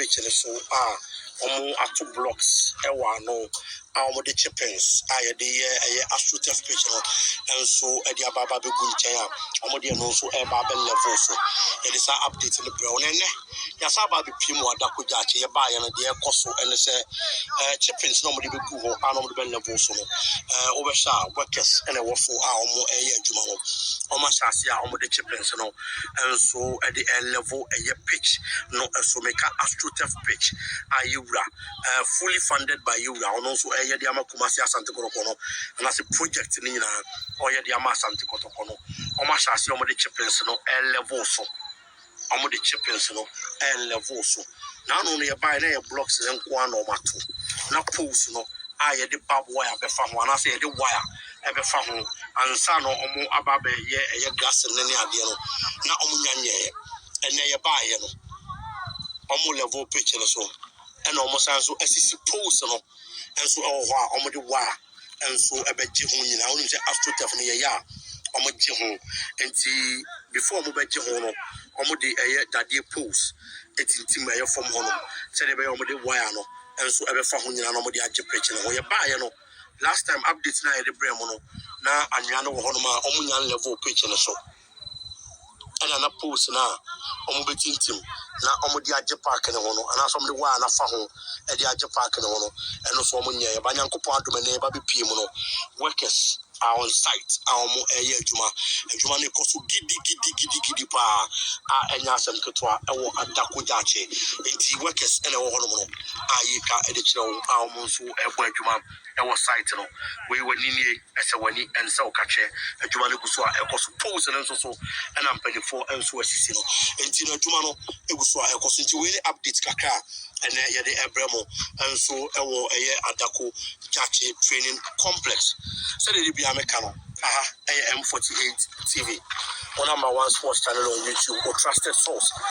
pitch and so ato blocks no the chippings the AstroTurf pitch and so the ababa be gunchen the no so level so it is update in the brown and yasa ba be pim wada ko jache ye ba ye no de ekoso and say chippings no mo de be gu ho be level so no obesha workers and wofo adwuma no omashase the chippings no and so at the level pitch no so make AstroTurf pitch fully funded by Yura and also the Amakumasi Asante Korokono and as a project in the Amasante Kotokono omashase the chippings no level so the chippings no level so now only a buy blocks and one or two na post no the barbed wire be found one I say the wire be found and son or ababe ye gas and any idea no na omunyanye and ye buy no level pitch and so and almost so SCC post no and so the wire and so a bit jihun I only say AstroTurf ya jihun and see before mo be jihun the daddy post it's intimate from hono say the wire no and so ebe fa ho nyina no mo de age pitch no ye ba ye no last time update na ye de brem no na anwa no ho no ma omunyan level pitch no so and na post na betintim na de age park no ho no ana so de wire na fa ho e de age park no ho no and so mo nya ye ba nyankopon adom na ye ba be pie mu no workers are on site mo adwuma ne koso gidi pa enya asem ketwa ewo adako jache enti workers ene wo hono no ayika ede kire wo mo so ebo adwuma ewo site no we wani nie ese wani ense o kache adwuma ne guso ekoso pose ne so ena mpelifo enso asisi no enti na adwuma no eguso ekoso enti we update kakra ene ye de ebremo enso ewo adako jache training complex so the Biameka no M48 TV, #1 sports channel on YouTube or trusted source.